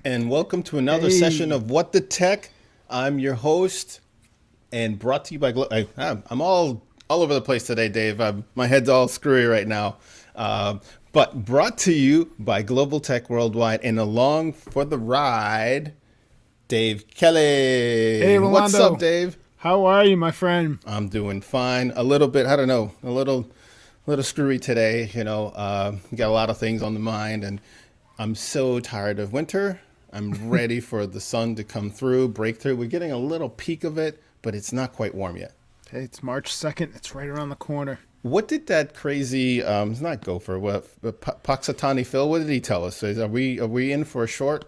And welcome to another session Hey, of What the Tech. I'm your host, and brought to you by I'm all over the place today, Dave. My head's all screwy right now, but brought to you by Global Tech Worldwide, and along for the ride, Dave hey, Kelly. What's up, Rolando. Dave? How are you, my friend? I'm doing fine. A little bit, I don't know, a little screwy today. Got a lot of things on the mind, and I'm so tired of winter. I'm ready for the sun to come through, break through. We're getting a little peak of it, but it's not quite warm yet. Hey, it's March 2nd. It's right around the corner. What did that crazy, it's not Gopher, Paxatani Phil, what did he tell us? Are we in for a short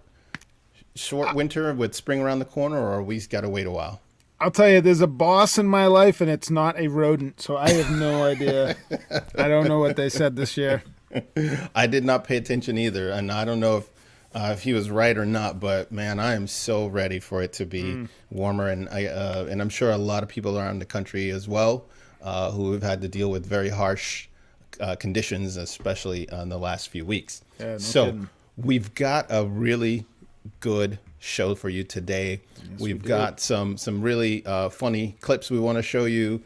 I, winter with spring around the corner, or are we got to wait a while? I'll tell you, there's a boss in my life, and it's not a rodent, so I have no idea. I don't know what they said this year. I did not pay attention either, and I don't know if he was right or not. But man, I am so ready for it to be Mm, warmer, and I'm sure a lot of people around the country as well who have had to deal with very harsh conditions, especially in the last few weeks. yeah, no So kidding. we've got a really good show for you today. Yes, we We've do. got some really funny clips we want to show you.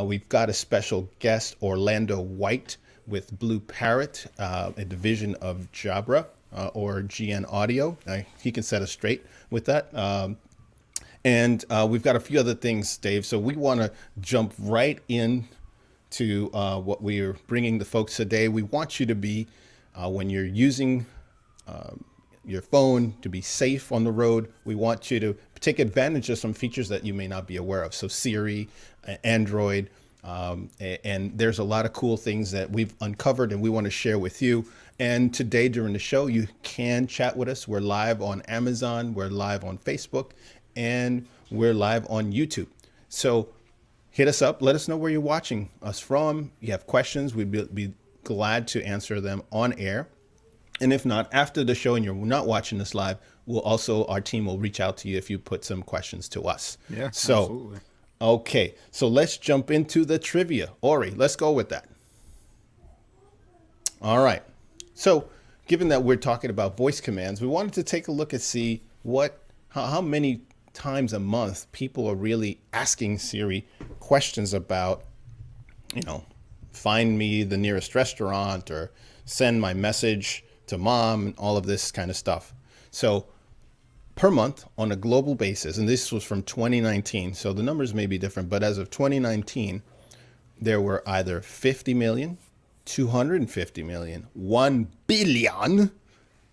We've got a special guest, Orlando White with Bluparrott, a division of Jabra or GN Audio. He can set us straight with that. And we've got a few other things, Dave. So we want to jump right in to what we are bringing the folks today. We want you to be, when you're using your phone, to be safe on the road. We want you to take advantage of some features that you may not be aware of. So Siri, Android, and there's a lot of cool things that we've uncovered and we want to share with you. And today during the show, you can chat with us. We're live on Amazon, we're live on Facebook, and we're live on YouTube. So hit us up. Let us know where you're watching us from. You have questions, we'd be glad to answer them on air. And if not, after the show and you're not watching this live, our team will reach out to you if you put some questions to us. Yeah, So, absolutely. okay, so let's jump into the trivia. Ori, let's go with that. All right. So, given that we're talking about voice commands, we wanted to take a look and see how many times a month people are really asking Siri questions about, you know, find me the nearest restaurant or send my message to mom and all of this kind of stuff. So per month on a global basis, and this was from 2019, so the numbers may be different, but as of 2019, there were either 50 million, 250 million, 1 billion,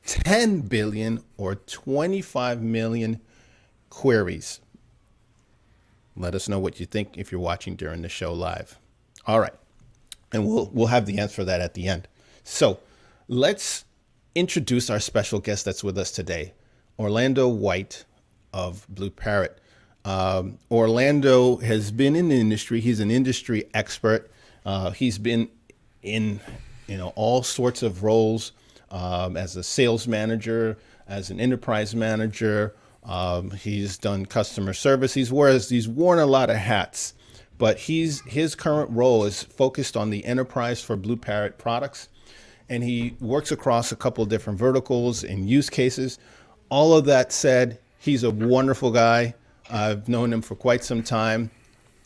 10 billion, or 25 million queries. Let us know what you think if you're watching during the show live. All right. And we'll have the answer for that at the end. So let's introduce our special guest that's with us today, Orlando White of Bluparrott. Orlando has been in the industry. He's an industry expert. He's been in all sorts of roles as a sales manager, as an enterprise manager. He's done customer service. He's worn a lot of hats, but his current role is focused on the enterprise for Bluparrott products, and he works across a couple of different verticals and use cases. All of that said, he's a wonderful guy. I've known him for quite some time.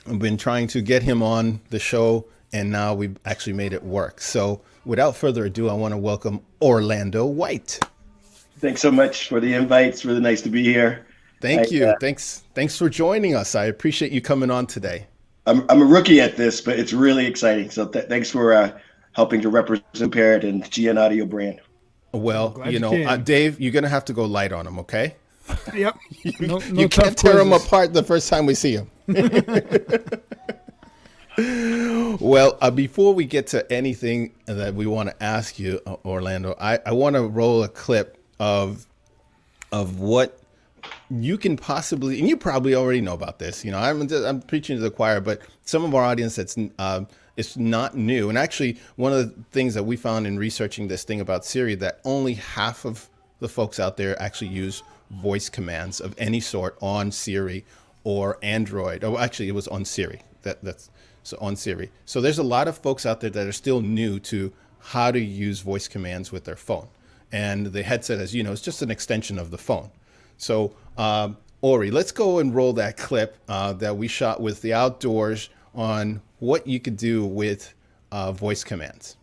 I've been trying to get him on the show, and now we've actually made it work. So without further ado, I want to welcome Orlando White. Thanks so much for the invite. It's really nice to be here. I, Thank you. Thanks for joining us. I appreciate you coming on today. I'm a rookie at this, but it's really exciting. So thanks for helping to represent Parrot and GN Audio brand. Well, Well, glad you came. Dave, you're going to have to go light on him, okay? Yep. No, no You tough can't tear him quizzes. apart the first time we see him. Well, before we get to anything that we want to ask you, Orlando, I want to roll a clip of what you can possibly, and you probably already know about this. I'm preaching to the choir, but some of our audience it's not new. And actually, one of the things that we found in researching this thing about Siri, that only half of the folks out there actually use voice commands of any sort on Siri or Android. Oh, actually, it was on Siri. That's so on Siri. So there's a lot of folks out there that are still new to how to use voice commands with their phone. and the headset, as you know, is just an extension of the phone. So, Ori, let's go and roll that clip that we shot with the outdoors on what you could do with voice commands.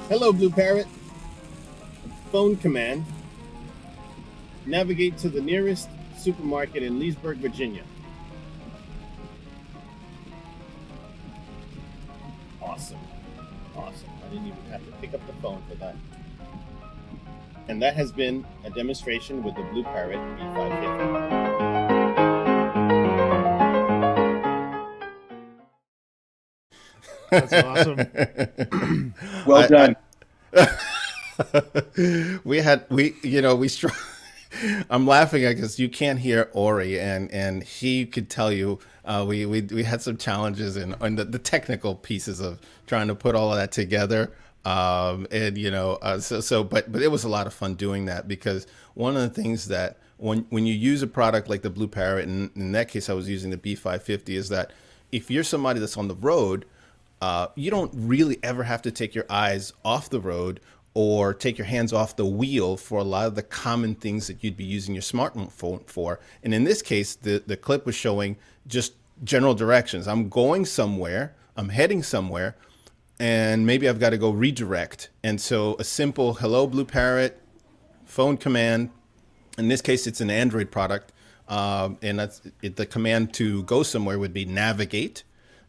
Hello, Bluparrott. Phone command. Navigate to the nearest supermarket in Leesburg, Virginia. Awesome. Awesome. I didn't even have to pick up the phone for that. And that has been a demonstration with the BlueParrott B550. That's awesome. Well done. I'm laughing because you can't hear Ori, and he could tell you we had some challenges in the technical pieces of trying to put all of that together. But it was a lot of fun doing that, because one of the things that when you use a product like the BlueParrott, and in that case I was using the B550, is that if you're somebody that's on the road, you don't really ever have to take your eyes off the road or take your hands off the wheel for a lot of the common things that you'd be using your smartphone for. And in this case, the clip was showing just general directions. I'm going somewhere, I'm heading somewhere, and maybe I've got to go redirect. And so a simple hello BlueParrott phone command, in this case it's an Android product, and the command to go somewhere would be navigate.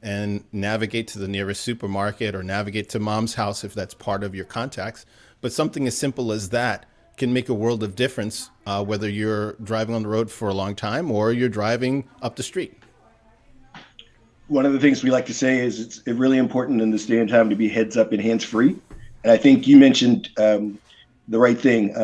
And navigate to the nearest supermarket, or navigate to mom's house if that's part of your contacts. But something as simple as that can make a world of difference, whether you're driving on the road for a long time or you're driving up the street. One of the things we like to say is it's really important in this day and time to be heads up and hands free. And I think you mentioned the right thing.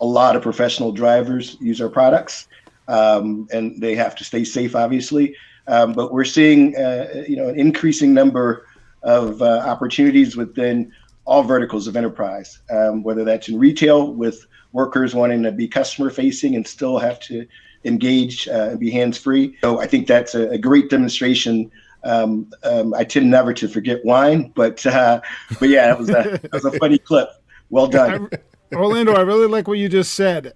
A lot of professional drivers use our products, and they have to stay safe, obviously. But we're seeing, an increasing number of opportunities within all verticals of enterprise, whether that's in retail with workers wanting to be customer facing and still have to engage and be hands free. So I think that's a great demonstration. I tend never to forget wine, but yeah, that was a funny clip. Well done. Orlando, I really like what you just said.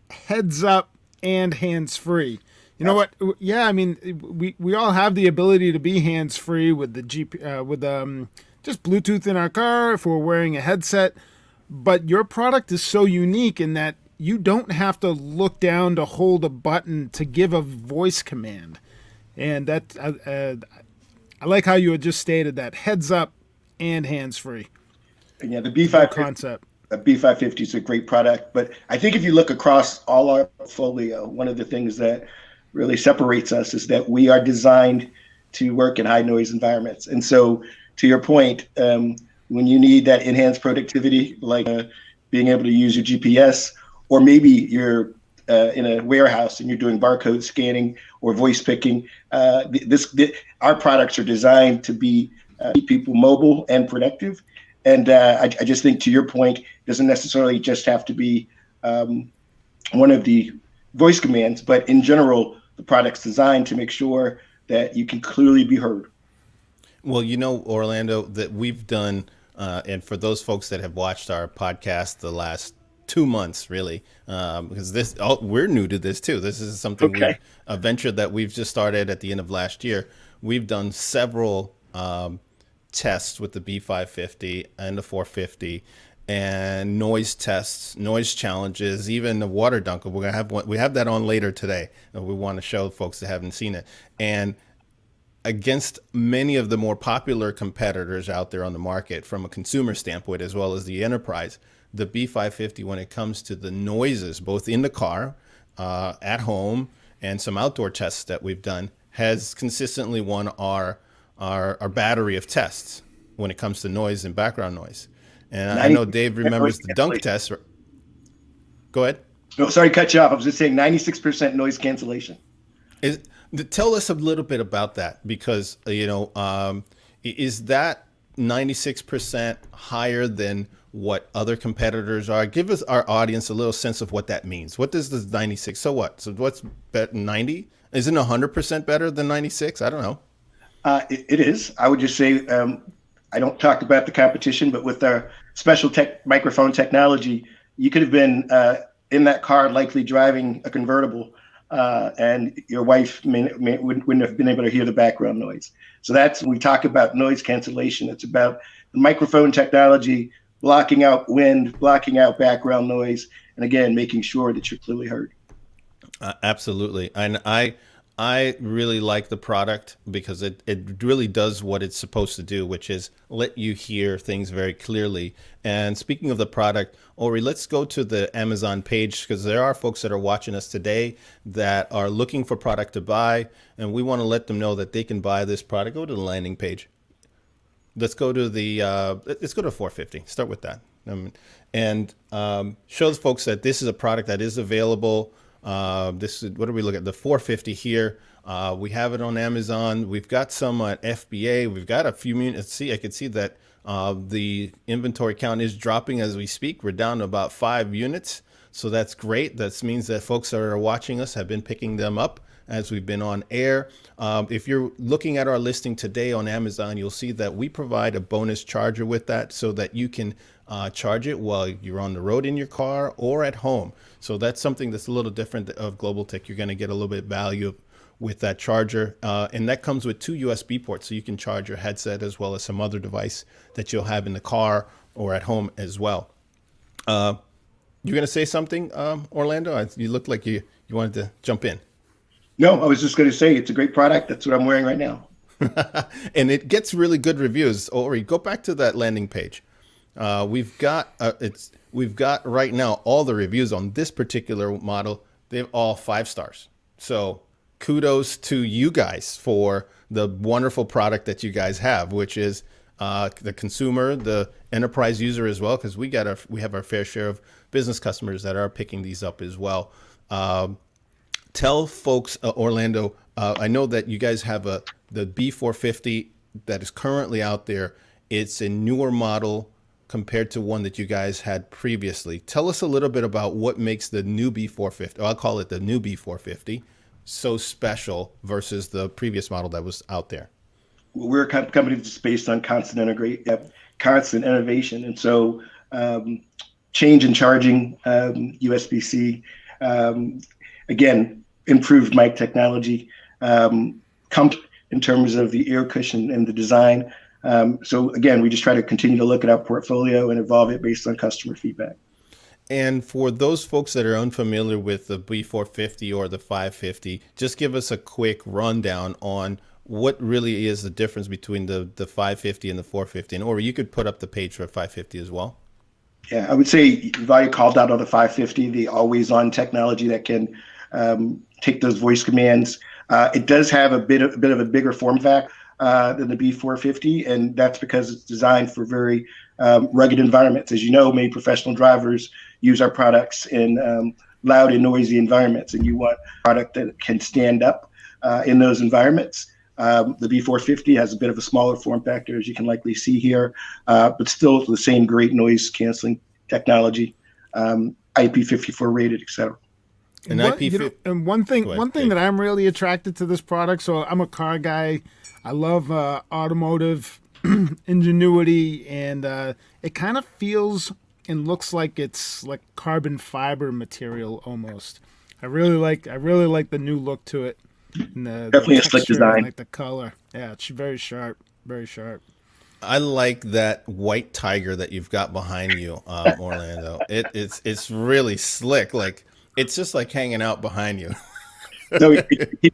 Heads up and hands free. You know what? Yeah, I mean, we all have the ability to be hands free with the just Bluetooth in our car if we're wearing a headset. But your product is so unique in that you don't have to look down to hold a button to give a voice command, and that I like how you had just stated that heads up and hands free. Yeah, the B550 concept. The B550 is a great product, but I think if you look across all our portfolio, one of the things that really separates us is that we are designed to work in high noise environments. And so to your point, when you need that enhanced productivity, like being able to use your GPS, or maybe you're in a warehouse and you're doing barcode scanning or voice picking, our products are designed to be keep people mobile and productive. And I just think, to your point, it doesn't necessarily just have to be one of the voice commands, but in general, the product's designed to make sure that you can clearly be heard. Well, Orlando, that we've done, and for those folks that have watched our podcast the last 2 months, really, because we're new to this too. This is something, a venture that we've just started at the end of last year. We've done several tests with the B550 and the 450, and noise tests, noise challenges, even the water dunker. We're gonna have one. We have that on later today. We want to show folks that haven't seen it. And against many of the more popular competitors out there on the market from a consumer standpoint, as well as the enterprise, the B550, when it comes to the noises, both in the car, at home, and some outdoor tests that we've done, has consistently won our battery of tests when it comes to noise and background noise. And I know Dave remembers the dunk test. Go ahead. No, sorry to cut you off. I was just saying 96% noise cancellation. Tell us a little bit about that because, is that 96% higher than what other competitors are? Give us, our audience, a little sense of what that means. What does this 96? So what? So what's better? 90? Isn't 100% better than 96? I don't know. It is. I would just say I don't talk about the competition, but with our special tech microphone technology, you could have been in that car, likely driving a convertible, and your wife wouldn't have been able to hear the background noise. So that's when we talk about noise cancellation. It's about the microphone technology blocking out wind, blocking out background noise, and again, making sure that you're clearly heard. Absolutely. And I really like the product because it really does what it's supposed to do, which is let you hear things very clearly. And speaking of the product, Ori, let's go to the Amazon page because there are folks that are watching us today that are looking for product to buy, and we want to let them know that they can buy this product. Go to the landing page. Let's go to the 450. Start with that, and show the folks that this is a product that is available. This is, what do we look at? The 450 here. We have it on Amazon. We've got some at FBA. We've got a few units. See, I can see that the inventory count is dropping as we speak. We're down to about 5 units. So that's great. That means that folks that are watching us have been picking them up as we've been on air. If you're looking at our listing today on Amazon, you'll see that we provide a bonus charger with that so that you can charge it while you're on the road in your car or at home. So that's something that's a little different of Global Tech. You're going to get a little bit of value with that charger. And that comes with 2 USB ports, so you can charge your headset as well as some other device that you'll have in the car or at home as well. You're going to say something, Orlando? You looked like you wanted to jump in. No, I was just going to say it's a great product. That's what I'm wearing right now. And it gets really good reviews. Ori, go back to that landing page. We've got right now all the reviews on this particular model. They're all 5 stars. So kudos to you guys for the wonderful product that you guys have, which is the consumer, the enterprise user as well, because we have our fair share of business customers that are picking these up as well. Tell folks, Orlando, I know that you guys have the B450 that is currently out there. It's a newer model compared to one that you guys had previously. Tell us a little bit about what makes the new B450, I'll call it the new B450, so special versus the previous model that was out there. We're a company that's based on constant innovation. And so change in charging, USB-C, again, improved mic technology, comfort in terms of the ear cushion and the design. So again, we just try to continue to look at our portfolio and evolve it based on customer feedback. And for those folks that are unfamiliar with the B450 or the 550, just give us a quick rundown on what really is the difference between the 550 and the 450. And or you could put up the page for 550 as well. Yeah, I would say you've already called out on the 550, the always-on technology that can take those voice commands. It does have a bit of a bigger form factor than the B450, and that's because it's designed for very rugged environments. As you know, many professional drivers use our products in loud and noisy environments, and you want a product that can stand up in those environments. The B450 has a bit of a smaller form factor, as you can likely see here, but still the same great noise canceling technology, IP54 rated, et cetera. And one thing that I'm really attracted to this product. So I'm a car guy. I love automotive ingenuity, and it kind of feels and looks like it's like carbon fiber material almost. I really like the new look to it. And definitely a slick design. Like the color. Yeah, it's very sharp, very sharp. I like that white tiger that you've got behind you, Orlando. It's really slick. Like it's just like hanging out behind you. So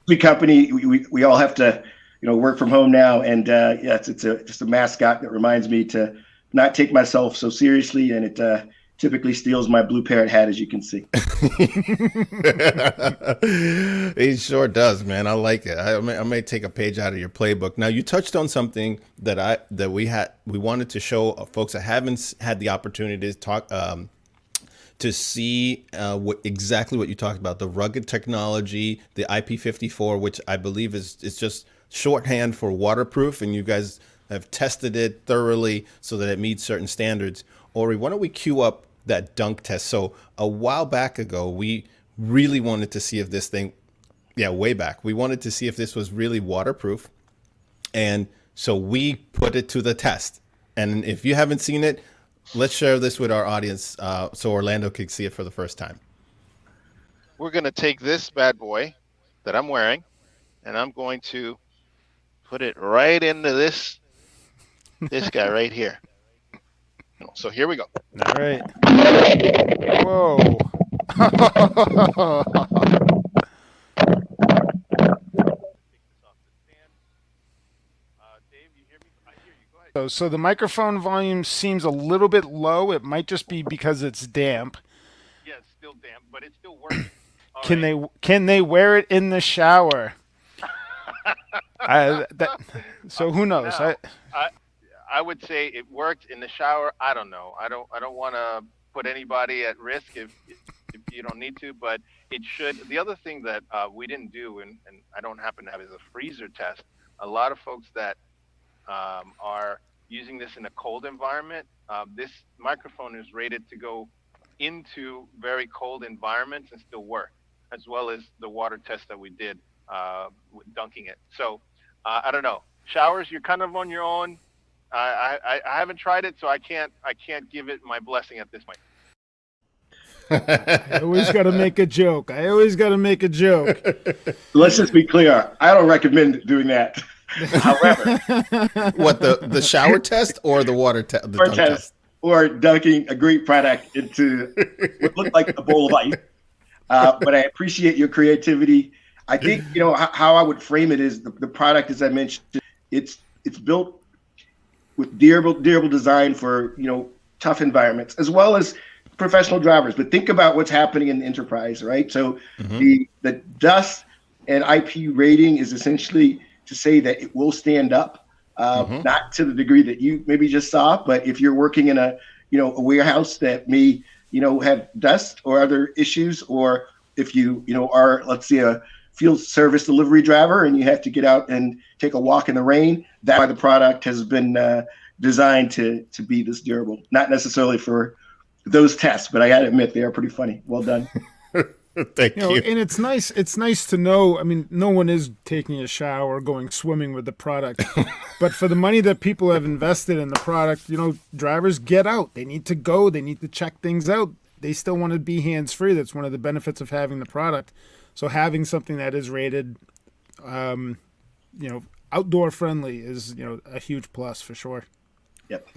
the company, we all have to, work from home now, and yeah, it's just a mascot that reminds me to not take myself so seriously, and it typically steals my Bluparrott hat, as you can see. He sure does, man. I like it. I may take a page out of your playbook. Now, you touched on something that we wanted to show folks that haven't had the opportunity to to see exactly what you talked about, the rugged technology, the IP54, which I believe is just shorthand for waterproof, and you guys have tested it thoroughly so that it meets certain standards. Ori, why don't we queue up that dunk test? So a while back ago, we really wanted to see if this thing, way back, we wanted to see if this was really waterproof. And so we put it to the test. And if you haven't seen it, let's share this with our audience so Orlando can see it for the first time. We're going to take this bad boy that I'm wearing, and I'm going to put it right into this guy right here. So here we go. All right. Whoa. So the microphone volume seems a little bit low. It might just be because it's damp. Yeah, it's still damp, but it's still working. Can they wear it in the shower? So who knows? No, I would say it worked in the shower. I don't know. I don't want to put anybody at risk if you don't need to, but it should. The other thing that we didn't do, and I don't happen to have, is a freezer test. A lot of folks that are using this in a cold environment, this microphone is rated to go into very cold environments and still work, as well as the water test that we did with dunking it. So I don't know. Showers, you're kind of on your own. I haven't tried it, so I can't give it my blessing at this point. I always got to make a joke. Let's just be clear. I don't recommend doing that. However, what, the shower test or the water test? The dunk test? Or dunking a great product into what looked like a bowl of ice. But I appreciate your creativity. I think how I would frame it is the product, as I mentioned, it's built with durable design for tough environments as well as professional drivers. But think about what's happening in the enterprise, right? So the dust and IP rating is essentially to say that it will stand up, not to the degree that you maybe just saw, but if you're working in a warehouse that may have dust or other issues, or if you are, let's say, a field service delivery driver and you have to get out and take a walk in the rain, that's why the product has been designed to be this durable. Not necessarily for those tests, but I gotta admit they are pretty funny. Well done. Thank you. And it's nice to know, I mean, no one is taking a shower or going swimming with the product. But for the money that people have invested in the product, drivers get out. They need to go. They need to check things out. They still want to be hands-free. That's one of the benefits of having the product. So having something that is rated, outdoor friendly is, a huge plus for sure. Yep.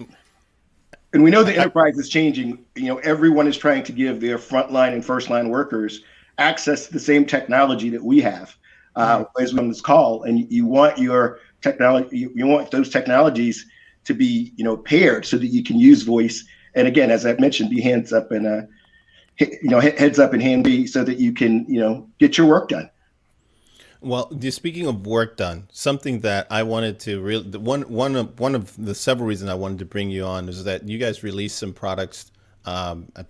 And we know the enterprise is changing. Everyone is trying to give their frontline and first line workers access to the same technology that we have, as we on this call. And you want your technology, you want those technologies to be, paired so that you can use voice. And again, as I mentioned, be hands up and heads up and handy so that you can, get your work done. Well, speaking of work done, something that I wanted to one of the several reasons I wanted to bring you on is that you guys released some products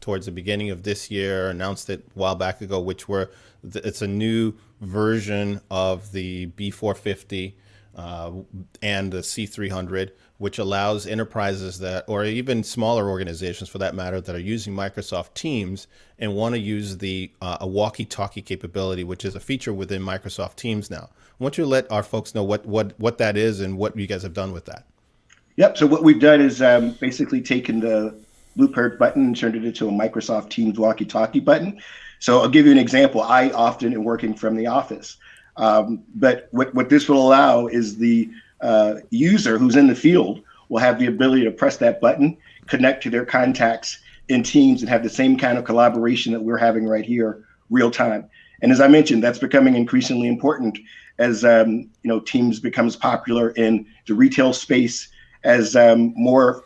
towards the beginning of this year, announced it a while back ago, which were it's a new version of the B550 and the C300, which allows enterprises or even smaller organizations for that matter, that are using Microsoft Teams and want to use a walkie-talkie capability, which is a feature within Microsoft Teams now. I want you to let our folks know what that is and what you guys have done with that. Yep. So what we've done is basically taken the Bluparrott button and turned it into a Microsoft Teams walkie-talkie button. So I'll give you an example. I often am working from the office. But what this will allow is the user who's in the field will have the ability to press that button, connect to their contacts in Teams, and have the same kind of collaboration that we're having right here, real time. And as I mentioned, that's becoming increasingly important as Teams becomes popular in the retail space, as more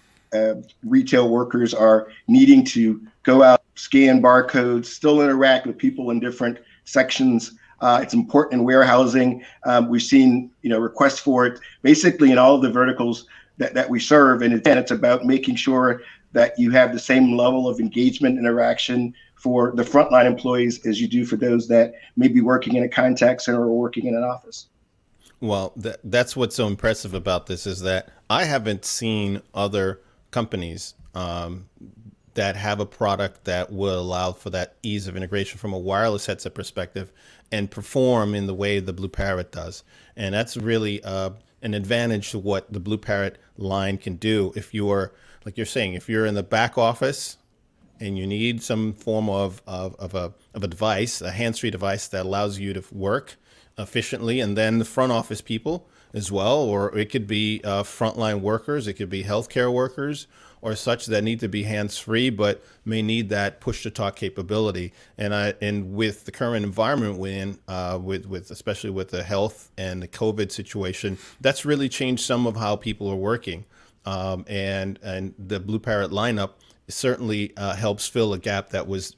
retail workers are needing to go out, scan barcodes, still interact with people in different sections. It's important in warehousing. We've seen requests for it basically in all of the verticals that we serve. And again, it's about making sure that you have the same level of engagement interaction for the frontline employees as you do for those that may be working in a contact center or working in an office. Well, that's what's so impressive about this is that I haven't seen other companies that have a product that will allow for that ease of integration from a wireless headset perspective and perform in the way the Bluparrott does. And that's really an advantage to what the Bluparrott line can do. If you're, like you're saying, if you're in the back office and you need some form of a device, a hands-free device that allows you to work efficiently, and then the front office people as well, or it could be frontline workers, it could be healthcare workers or such that need to be hands-free but may need that push-to-talk capability. And with the current environment we're in, with especially with the health and the COVID situation, that's really changed some of how people are working. And the Bluparrott lineup certainly helps fill a gap that was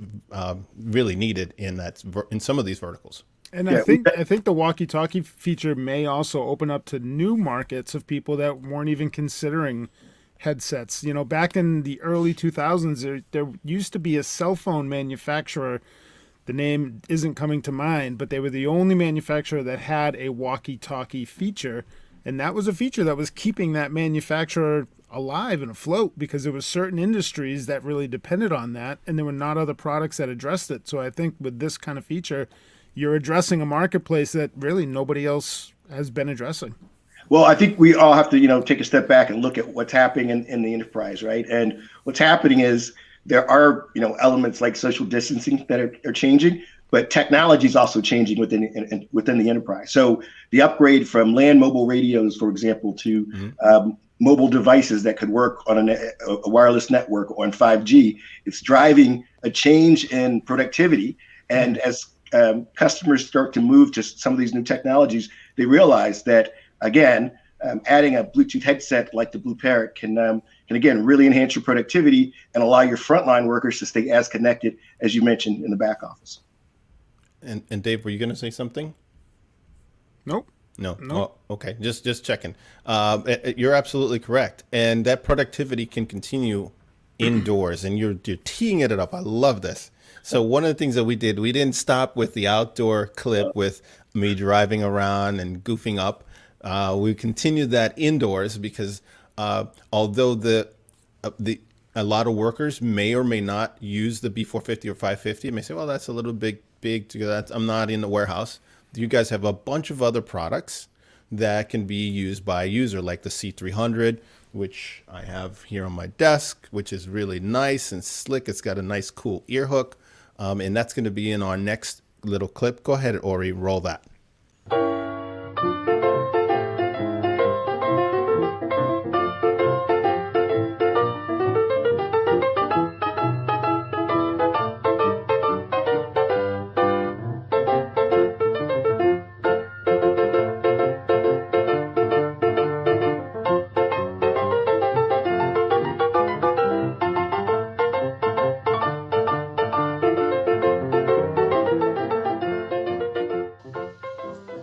really needed in some of these verticals. And Yeah, I think the walkie-talkie feature may also open up to new markets of people that weren't even considering headsets. You know, back in the early 2000s, there used to be a cell phone manufacturer. The name isn't coming to mind, but they were the only manufacturer that had a walkie-talkie feature. And that was a feature that was keeping that manufacturer alive and afloat because there were certain industries that really depended on that, and there were not other products that addressed it. So I think with this kind of feature, you're addressing a marketplace that really nobody else has been addressing. Well, I think we all have to, take a step back and look at what's happening in the enterprise, right? And what's happening is there are, elements like social distancing that are changing, but technology is also changing within the enterprise. So the upgrade from land mobile radios, for example, to mobile devices that could work on a wireless network on 5G, it's driving a change in productivity. And as customers start to move to some of these new technologies, they realize that, again, adding a Bluetooth headset like the Bluparrott can again really enhance your productivity and allow your frontline workers to stay as connected as you mentioned in the back office. And Dave, were you going to say something? Nope. No. Oh, okay. Just checking. You're absolutely correct. And that productivity can continue indoors, and you're teeing it up. I love this. So one of the things that we didn't stop with the outdoor clip with me driving around and goofing up. We continued that indoors because although a lot of workers may or may not use the B450 or 550, may say, well, that's a little big to that. I'm not in the warehouse. You guys have a bunch of other products that can be used by a user, like the C300, which I have here on my desk, which is really nice and slick. It's got a nice, cool ear hook. And that's going to be in our next little clip. Go ahead, Ori, roll that.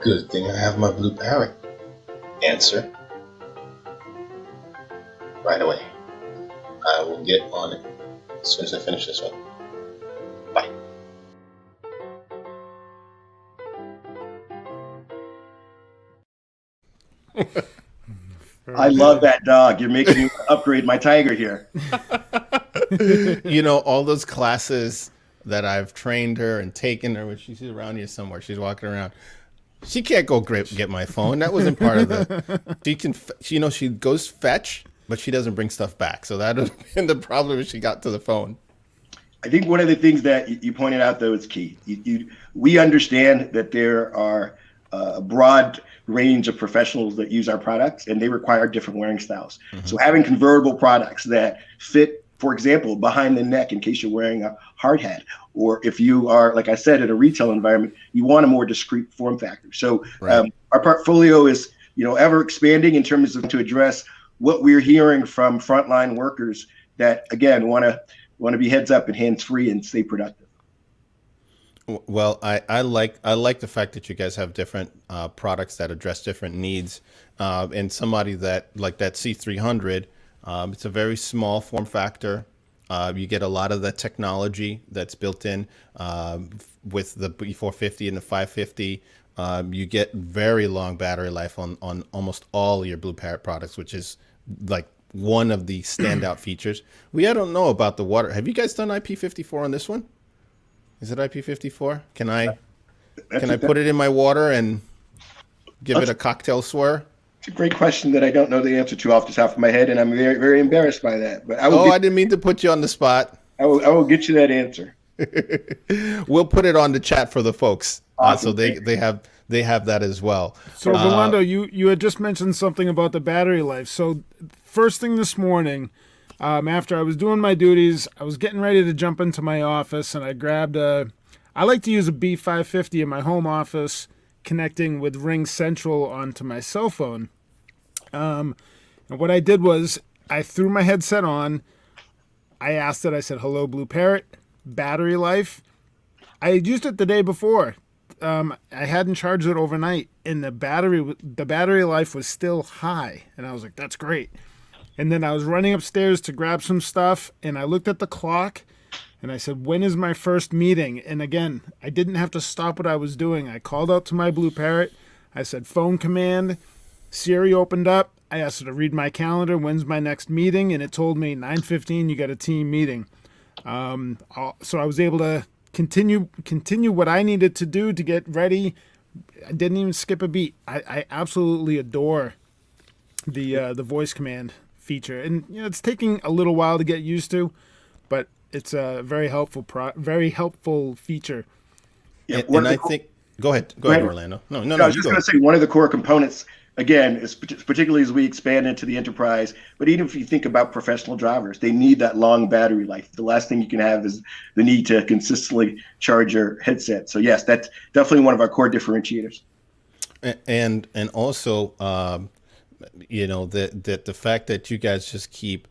Good thing I have my Bluparrott. Answer right away. I will get on it as soon as I finish this one. Bye. I love that dog. You're making me upgrade my tiger here. All those classes that I've trained her and taken her when she's around here somewhere, she's walking around. She can't go get my phone. That wasn't part of the. She can, she goes fetch, but she doesn't bring stuff back. So that would have been the problem if she got to the phone. I think one of the things that you pointed out, though, is key. We understand that there are a broad range of professionals that use our products, and they require different wearing styles. Mm-hmm. So having convertible products that fit, for example, behind the neck in case you're wearing a hard hat, or if you are, like I said, in a retail environment, you want a more discreet form factor. So right. Our portfolio is, ever expanding in terms of to address what we're hearing from frontline workers that, again, want to be heads up and hands free and stay productive. Well, I like the fact that you guys have different products that address different needs, and somebody that like that C300, it's a very small form factor. You get a lot of the technology that's built in with the B450 and the 550. You get very long battery life on almost all your BlueParrott products, which is like one of the standout features. I don't know about the water. Have you guys done IP54 on this one? Is it IP54? Can I put it in my water and give it a cocktail swirl? It's a great question that I don't know the answer to off the top of my head, and I'm very, very embarrassed by that. But I didn't mean to put you on the spot. I will get you that answer. We'll put it on the chat for the folks, Awesome. so they have that as well. So, Rolando, you had just mentioned something about the battery life. So, first thing this morning, after I was doing my duties, I was getting ready to jump into my office, and I grabbed I like to use a B550 in my home office, connecting with Ring Central onto my cell phone. And what I did was I threw my headset on. I asked it. I said, "Hello, BlueParrott, battery life." I had used it the day before. I hadn't charged it overnight, and the battery life was still high, and I was like, "That's great." And then I was running upstairs to grab some stuff, and I looked at the clock, and I said, "When is my first meeting?" And again, I didn't have to stop what I was doing. I called out to my BlueParrott. I said, "Phone command." Siri opened up. I asked her to read my calendar. When's my next meeting? And it told me 9:15. You got a team meeting. So I was able to continue what I needed to do to get ready. I didn't even skip a beat. I absolutely adore the voice command feature, and it's taking a little while to get used to, but it's a very helpful feature. Yeah, And I think go ahead, Orlando. No, I was you just go. going to say one of the core components, again, is particularly as we expand into the enterprise, but even if you think about professional drivers, they need that long battery life. The last thing you can have is the need to consistently charge your headset. So yes, that's definitely one of our core differentiators. And also, the fact that you guys just keep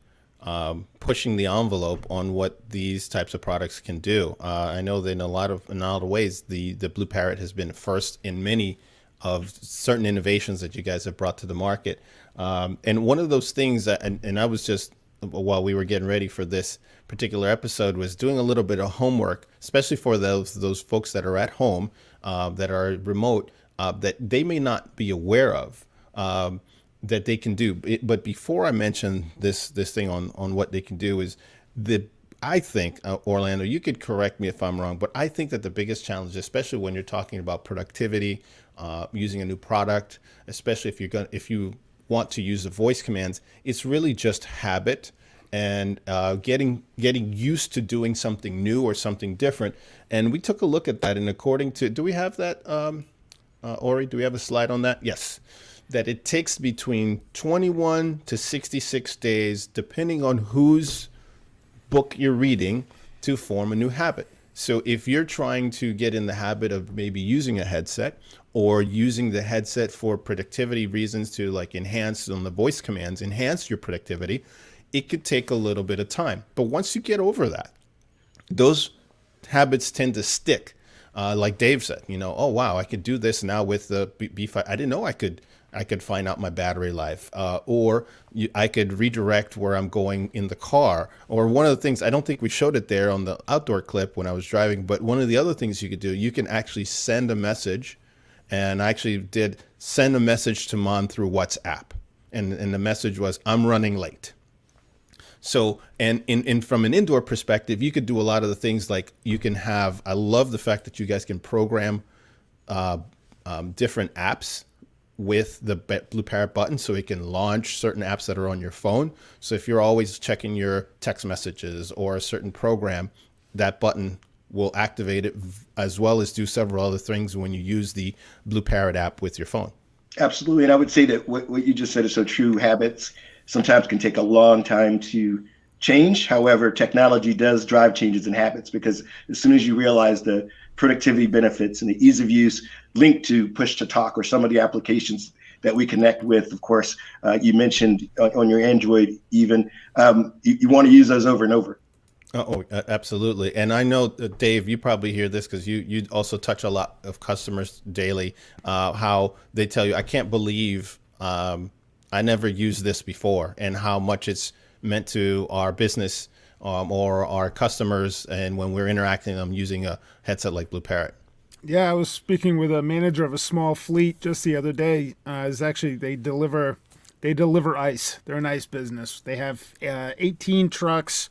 pushing the envelope on what these types of products can do. I know that in a lot of ways, the BlueParrott has been first in many of certain innovations that you guys have brought to the market. And one of those things that, and I was just, while we were getting ready for this particular episode, was doing a little bit of homework, especially for those folks that are at home, that are remote, that they may not be aware of, that they can do. But before I mention this thing on what they can do is I think, Orlando, you could correct me if I'm wrong, but I think that the biggest challenge, especially when you're talking about productivity, using a new product, especially if you want to use the voice commands, it's really just habit and getting used to doing something new or something different. And we took a look at that, and according to, do we have that, Ori? Do we have a slide on that? Yes. That it takes between 21 to 66 days, depending on whose book you're reading, to form a new habit. So if you're trying to get in the habit of maybe using a headset or using the headset for productivity reasons to like enhance on the voice commands, enhance your productivity, it could take a little bit of time. But once you get over that, those habits tend to stick. Like Dave said, oh wow, I could do this now with the B5. I didn't know I could find out my battery life, or I could redirect where I'm going in the car. Or one of the things, I don't think we showed it there on the outdoor clip when I was driving, but one of the other things you could do, you can actually send a message. And I actually did send a message to Mom through WhatsApp. And the message was, "I'm running late." So, and from an indoor perspective, you could do a lot of the things like you can have, I love the fact that you guys can program different apps with the BlueParrott button, so it can launch certain apps that are on your phone. So if you're always checking your text messages or a certain program, that button will activate it, as well as do several other things when you use the BlueParrott app with your phone. Absolutely. And I would say that what you just said is so true. Habits sometimes can take a long time to change. However, technology does drive changes in habits, because as soon as you realize the productivity benefits and the ease of use linked to push to talk or some of the applications that we connect with, of course, you mentioned on your Android even, you want to use those over and over. Absolutely. And I know, Dave, you probably hear this because you also touch a lot of customers daily, how they tell you, I can't believe I never used this before, and how much it's meant to our business or our customers, and when we're interacting them using a headset like Blueparrott. Yeah, I was speaking with a manager of a small fleet just the other day. Is actually they deliver ice. They're an ice business. They have 18 trucks,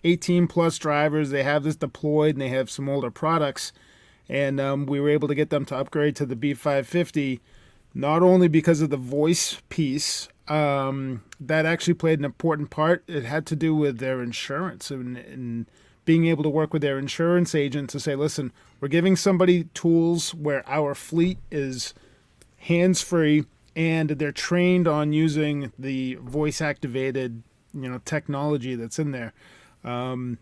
18 plus drivers. They have this deployed, and they have some older products. And we were able to get them to upgrade to the B550, not only because of the voice piece. That actually played an important part. It had to do with their insurance and being able to work with their insurance agent to say, listen, we're giving somebody tools where our fleet is hands-free and they're trained on using the voice-activated, technology that's in there. And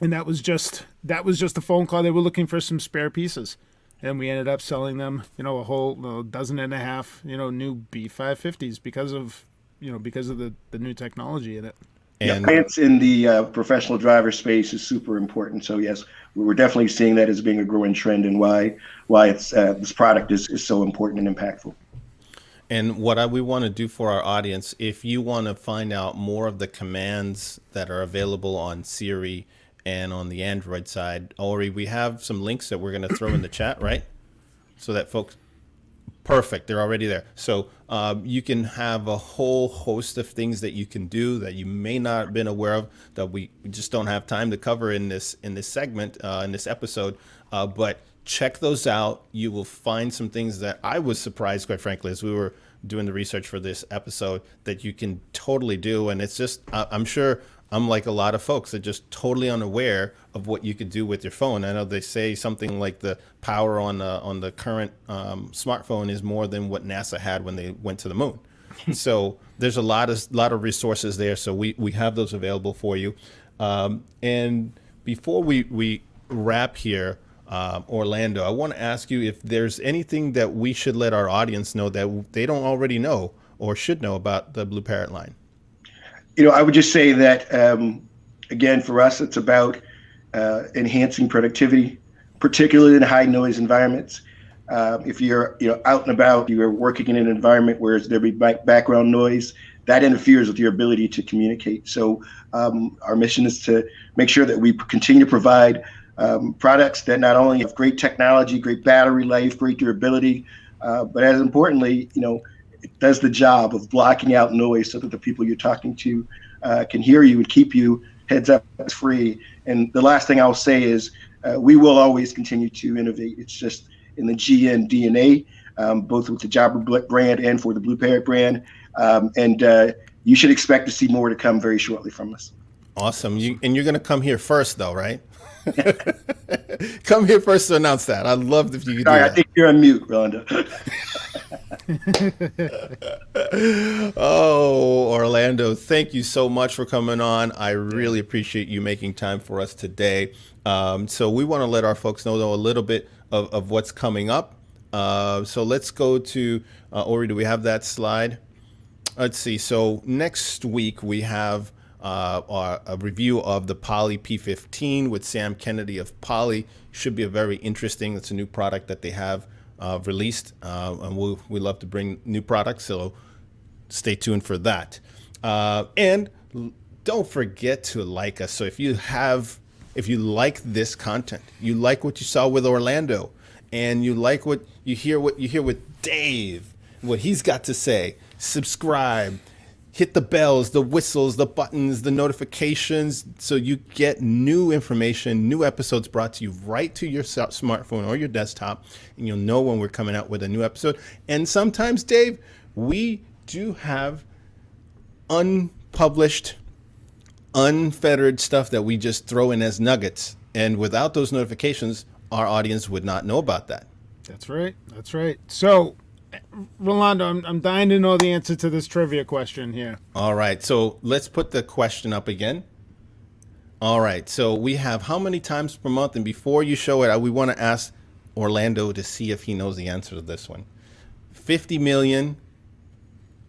that was just a phone call. They were looking for some spare pieces, and we ended up selling them, a whole dozen and a half, new B550s because of the new technology in it. And Clients in the professional driver space is super important. So yes, we're definitely seeing that as being a growing trend, and why it's this product is so important and impactful. And we want to do for our audience, if you want to find out more of the commands that are available on Siri and on the Android side, Ori, we have some links that we're going to throw in the chat, right? So that folks, perfect, they're already there. So you can have a whole host of things that you can do that you may not have been aware of, that we just don't have time to cover in this segment, in this episode. But check those out. You will find some things that I was surprised, quite frankly, as we were doing the research for this episode, that you can totally do. And it's just, I'm sure I'm like a lot of folks that just totally unaware of what you could do with your phone. I know they say something like the power on the current smartphone is more than what NASA had when they went to the moon. So there's a lot of resources there. So we have those available for you. And before we wrap here, Orlando, I want to ask you if there's anything that we should let our audience know that they don't already know or should know about the Blueparrott line. I would just say that, again, for us, it's about enhancing productivity, particularly in high noise environments. If you're out and about, you're working in an environment where there be background noise, that interferes with your ability to communicate. So our mission is to make sure that we continue to provide products that not only have great technology, great battery life, great durability, but as importantly, it does the job of blocking out noise so that the people you're talking to can hear you and keep you heads up free. And the last thing I'll say is we will always continue to innovate. It's just in the GM DNA, both with the Jobber brand and for the Blueparrott brand. And you should expect to see more to come very shortly from us. Awesome. And you're going to come here first, though, right? Come here first to announce that. I'd love if you could do that. I think you're on mute, Rolando. Oh, Orlando, thank you so much for coming on. I really appreciate you making time for us today. So we want to let our folks know, though, a little bit of what's coming up. So let's go to, Ori, do we have that slide? Let's see. So next week we have a review of the Poly P15 with Sam Kennedy of Poly. Should be a very interesting. It's a new product that they have released, and we love to bring new products, so stay tuned for that. And don't forget to like us. So if you like this content, you like what you saw with Orlando, and you like what you hear with Dave, what he's got to say, subscribe. Hit the bells, the whistles, the buttons, the notifications, so you get new information, new episodes brought to you right to your smartphone or your desktop, and you'll know when we're coming out with a new episode. And sometimes, Dave, we do have unpublished, unfettered stuff that we just throw in as nuggets. And without those notifications, our audience would not know about that. That's right. That's right. So, Rolando, I'm dying to know the answer to this trivia question here. All right. So let's put the question up again. All right. So we have how many times per month? And before you show it, we want to ask Orlando to see if he knows the answer to this one. 50 million,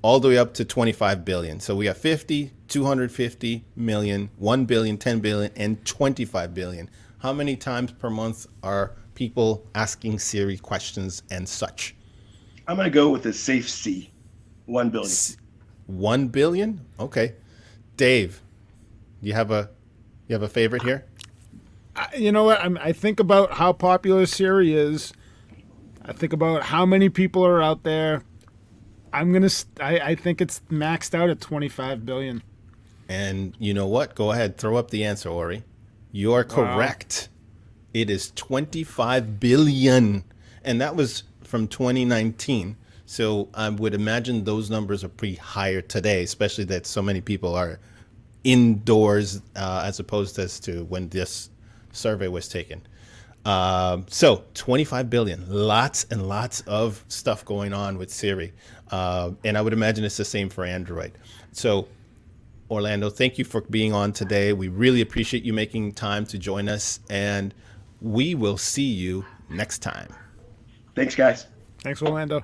all the way up to 25 billion. So we got 50, 250 million, 1 billion, 10 billion, and 25 billion. How many times per month are people asking Siri questions and such? I'm going to go with a safe C, 1 billion. 1 billion? Okay. Dave, you have a favorite here? You know what? I think about how popular Siri is. I think about how many people are out there. I think it's maxed out at 25 billion. And you know what? Go ahead, throw up the answer, Ori. You're correct. Wow. It is 25 billion. And that was from 2019. So I would imagine those numbers are pretty higher today, especially that so many people are indoors as opposed to when this survey was taken. So 25 billion, lots and lots of stuff going on with Siri. And I would imagine it's the same for Android. So Orlando, thank you for being on today. We really appreciate you making time to join us, and we will see you next time. Thanks, guys. Thanks, Orlando.